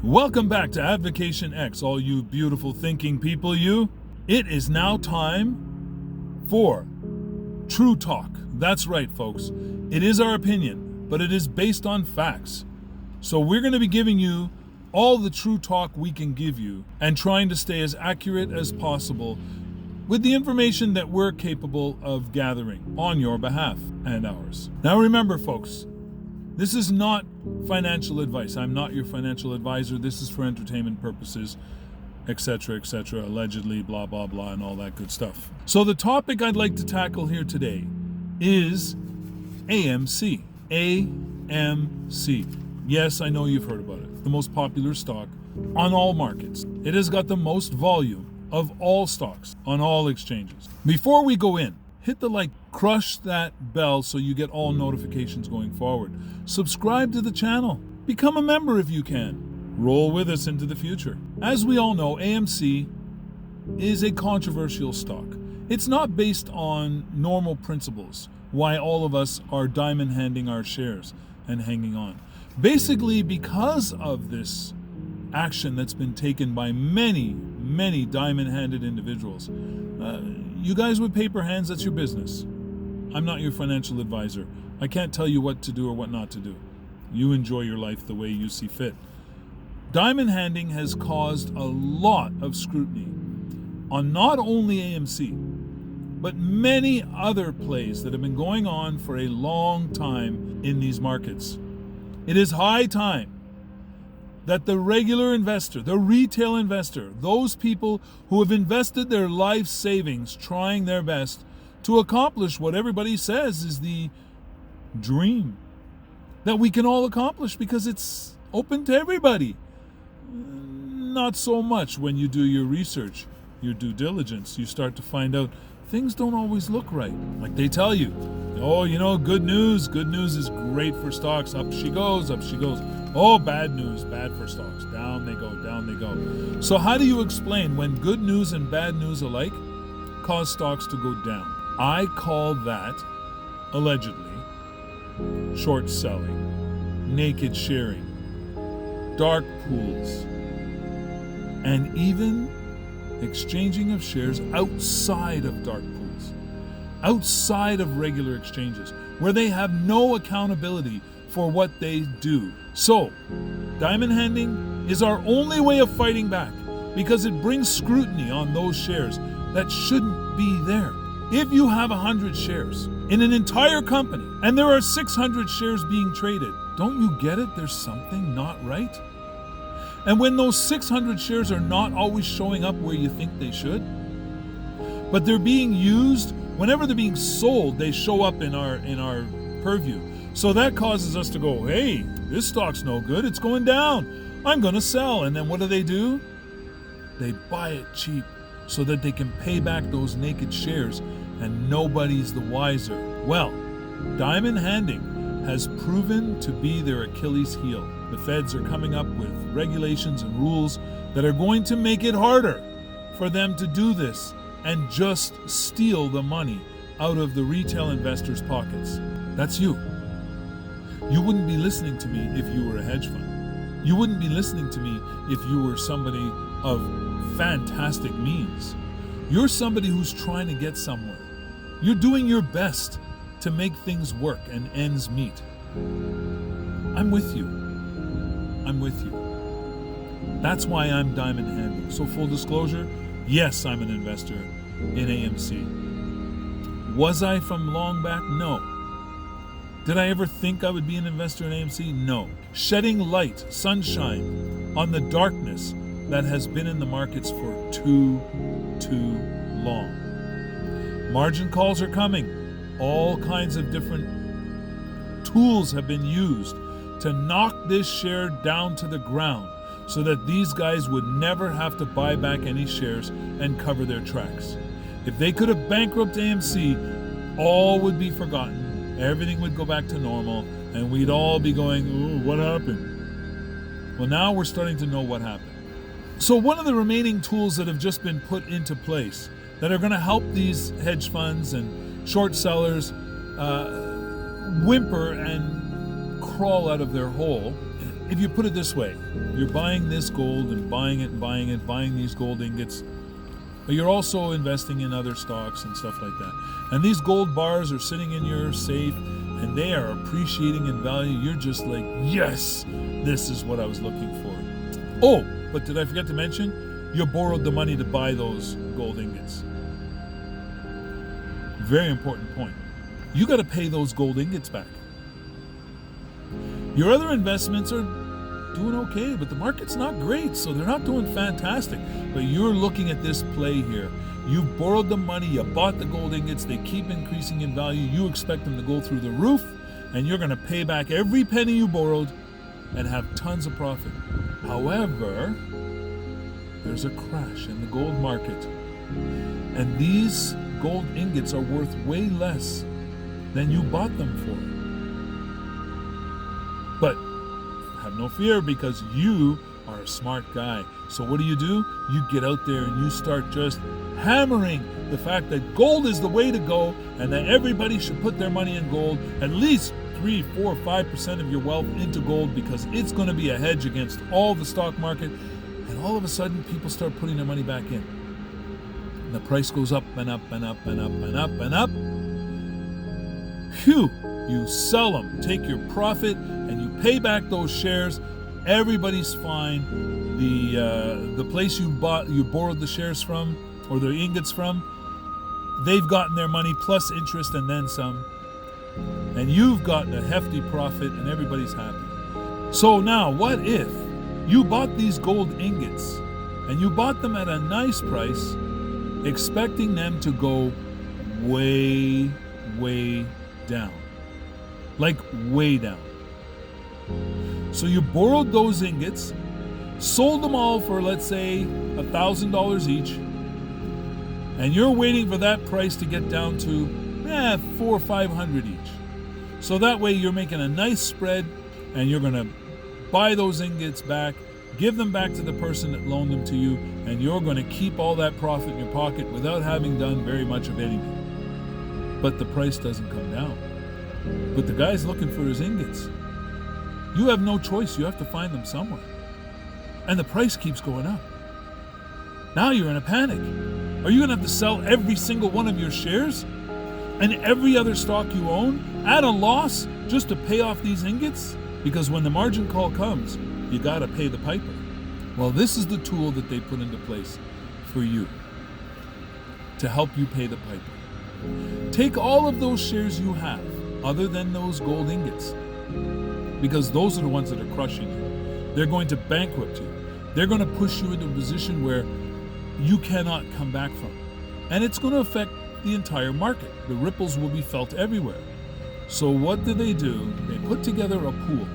Welcome back to Advocation X, all you beautiful thinking people, you. It is now time for True Talk. That's right, folks. It is our opinion, but it is based on facts. So we're going to be giving you all the true talk we can give you and trying to stay as accurate as possible with the information that we're capable of gathering on your behalf and ours. Now remember, folks, this is not financial advice. I'm not your financial advisor. This is for entertainment purposes, etc., allegedly, blah, blah, blah, and all that good stuff. So the topic I'd like to tackle here today is AMC. AMC. Yes, I know you've heard about it. The most popular stock on all markets. It has got the most volume of all stocks on all exchanges. Before we go in, hit the like, crush that bell so you get all notifications going forward. Subscribe to the channel. Become a member if you can. Roll with us into the future. As we all know, AMC is a controversial stock. It's not based on normal principles, why all of us are diamond handing our shares and hanging on. Basically, because of this action that's been taken by many diamond-handed individuals. You guys with paper hands, that's your business. I'm not your financial advisor. I can't tell you what to do or what not to do. You enjoy your life the way you see fit. Diamond handing has caused a lot of scrutiny on not only AMC, but many other plays that have been going on for a long time in these markets. It is high time that the regular investor, the retail investor, those people who have invested their life savings trying their best to accomplish what everybody says is the dream that we can all accomplish because it's open to everybody. Not so much when you do your research, your due diligence. You start to find out things don't always look right. Like they tell you, oh, good news is great for stocks. Up she goes, up she goes. Oh, bad news, bad for stocks. Down they go, down they go. So how do you explain when good news and bad news alike cause stocks to go down? I call that, allegedly, short selling, naked sharing, dark pools, and even exchanging of shares outside of dark pools, outside of regular exchanges, where they have no accountability for what they do. So, diamond handing is our only way of fighting back because it brings scrutiny on those shares that shouldn't be there. If you have 100 shares in an entire company and there are 600 shares being traded, don't you get it? There's something not right. And when those 600 shares are not always showing up where you think they should, but they're being used, whenever they're being sold, they show up in our purview. So that causes us to go, hey, this stock's no good, it's going down. I'm going to sell. And then what do? They buy it cheap so that they can pay back those naked shares and nobody's the wiser. Well, diamond handing has proven to be their Achilles heel. The feds are coming up with regulations and rules that are going to make it harder for them to do this and just steal the money out of the retail investors' pockets. That's you. You wouldn't be listening to me if you were a hedge fund. You wouldn't be listening to me if you were somebody of fantastic means. You're somebody who's trying to get somewhere. You're doing your best to make things work and ends meet. I'm with you. I'm with you. That's why I'm diamond handing. So full disclosure, yes, I'm an investor in AMC. Was I from long back? No. Did I ever think I would be an investor in AMC? No. Shedding light, sunshine on the darkness that has been in the markets for too long. Margin calls are coming. All kinds of different tools have been used to knock this share down to the ground so that these guys would never have to buy back any shares and cover their tracks. If they could have bankrupted AMC, all would be forgotten. Everything would go back to normal and we'd all be going, ooh, what happened? Well, now we're starting to know what happened. So one of the remaining tools that have just been put into place that are going to help these hedge funds and short sellers whimper and crawl out of their hole if you put it this way, you're buying this gold and buying it and buying it, buying these gold ingots, but you're also investing in other stocks and stuff like that. And these gold bars are sitting in your safe and they are appreciating in value. You're just like, yes, this is what I was looking for. Oh, but did I forget to mention? You borrowed the money to buy those gold ingots. Very important point. You got to pay those gold ingots back. Your other investments are doing okay, but the market's not great, so they're not doing fantastic. But you're looking at this play here. You borrowed the money, you bought the gold ingots, they keep increasing in value, you expect them to go through the roof, and you're going to pay back every penny you borrowed and have tons of profit. However, there's a crash in the gold market, and these gold ingots are worth way less than you bought them for. But have no fear, because you are a smart guy. So what do? You get out there and you start just hammering the fact that gold is the way to go and that everybody should put their money in gold, at least 3, 4, 5% of your wealth into gold, because it's going to be a hedge against all the stock market. And all of a sudden people start putting their money back in. And the price goes up and up and up and up and up and up. Phew! You sell them, take your profit, and you pay back those shares. Everybody's fine. The place you borrowed the shares from, or the ingots from, they've gotten their money plus interest and then some. And you've gotten a hefty profit and everybody's happy. So now, what if you bought these gold ingots and you bought them at a nice price, expecting them to go way, way down? Like way down. So you borrowed those ingots, sold them all for, let's say, $1,000 each, and you're waiting for that price to get down to $400 or $500 each. So that way you're making a nice spread, and you're going to buy those ingots back, give them back to the person that loaned them to you, and you're going to keep all that profit in your pocket without having done very much of anything. But the price doesn't come down. But the guy's looking for his ingots. You have no choice. You have to find them somewhere. And the price keeps going up. Now you're in a panic. Are you going to have to sell every single one of your shares and every other stock you own at a loss just to pay off these ingots? Because when the margin call comes, you got to pay the piper. Well, this is the tool that they put into place for you to help you pay the piper. Take all of those shares you have, other than those gold ingots, because those are the ones that are crushing you. They're going to bankrupt you. They're going to push you into a position where you cannot come back from. And it's going to affect the entire market. The ripples will be felt everywhere. So what do? They put together a pool.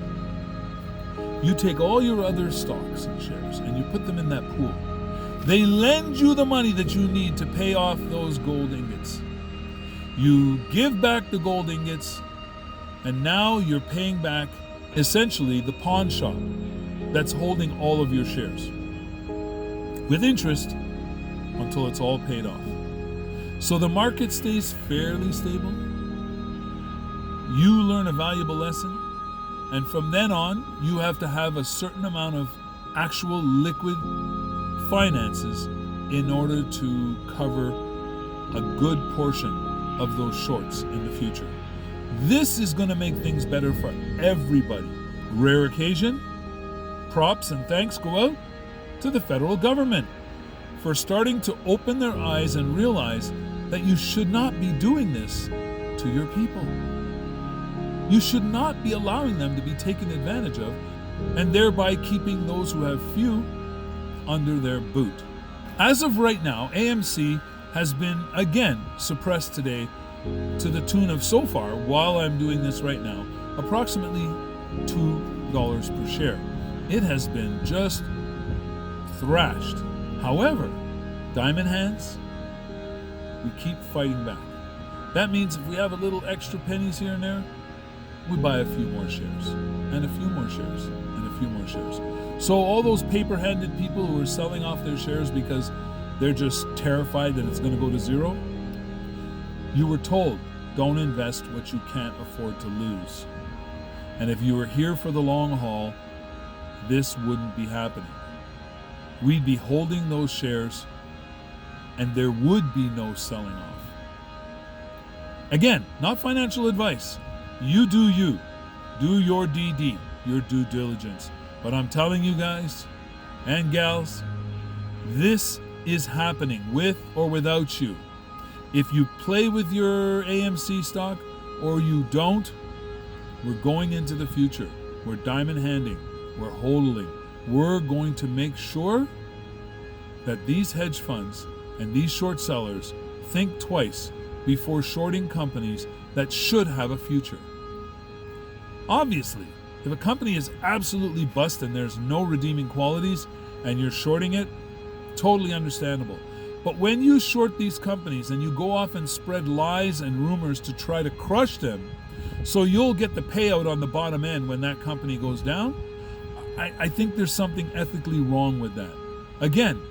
You take all your other stocks and shares and you put them in that pool. They lend you the money that you need to pay off those gold ingots. You give back the gold ingots, and now you're paying back essentially the pawn shop that's holding all of your shares with interest until it's all paid off. So the market stays fairly stable. You learn a valuable lesson, and from then on, you have to have a certain amount of actual liquid finances in order to cover a good portion of those shorts in the future. This is going to make things better for everybody. Rare occasion, props and thanks go out to the federal government for starting to open their eyes and realize that you should not be doing this to your people. You should not be allowing them to be taken advantage of, and thereby keeping those who have few under their boot. As of right now, AMC has been again suppressed today to the tune of, so far, while I'm doing this right now, approximately $2 per share. It has been just thrashed. However, diamond hands, we keep fighting back. That means if we have a little extra pennies here and there, we buy a few more shares, and a few more shares, and a few more shares. So all those paper-handed people who are selling off their shares because they're just terrified that it's going to go to zero, you were told, don't invest what you can't afford to lose. And if you are here for the long haul, this wouldn't be happening. We'd be holding those shares and there would be no selling off. Again, not financial advice. You do you. Do your DD, your due diligence. But I'm telling you guys and gals, this is happening with or without you. If you play with your AMC stock or you don't, we're going into the future. We're diamond handing. We're hodling. We're going to make sure that these hedge funds and these short sellers think twice before shorting companies that should have a future. Obviously, if a company is absolutely bust and there's no redeeming qualities and you're shorting it, totally understandable. But when you short these companies and you go off and spread lies and rumors to try to crush them, so you'll get the payout on the bottom end when that company goes down, I think there's something ethically wrong with that. Again,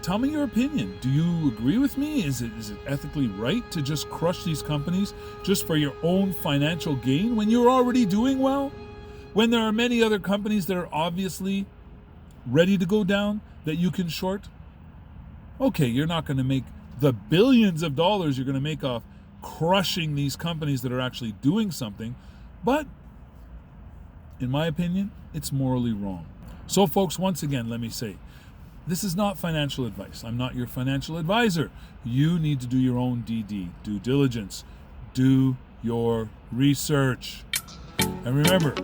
tell me your opinion. Do you agree with me? Is it ethically right to just crush these companies just for your own financial gain when you're already doing well? When there are many other companies that are obviously ready to go down that you can short? Okay, you're not going to make the billions of dollars you're going to make off crushing these companies that are actually doing something, but in my opinion, it's morally wrong. So folks, once again, let me say, this is not financial advice. I'm not your financial advisor. You need to do your own DD, due diligence. Do your research. And remember,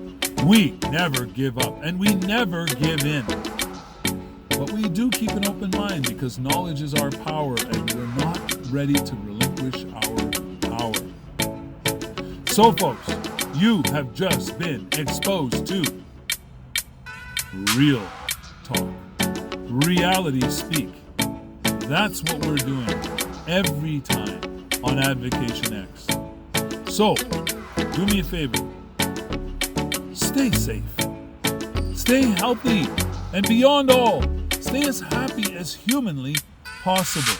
we never give up and we never give in. But we do keep an open mind because knowledge is our power and we're not ready to relinquish our power. So folks, you have just been exposed to real talk. Reality speak. That's what we're doing every time on Advocation X. So, do me a favor. Stay safe. Stay healthy. And beyond all, stay as happy as humanly possible.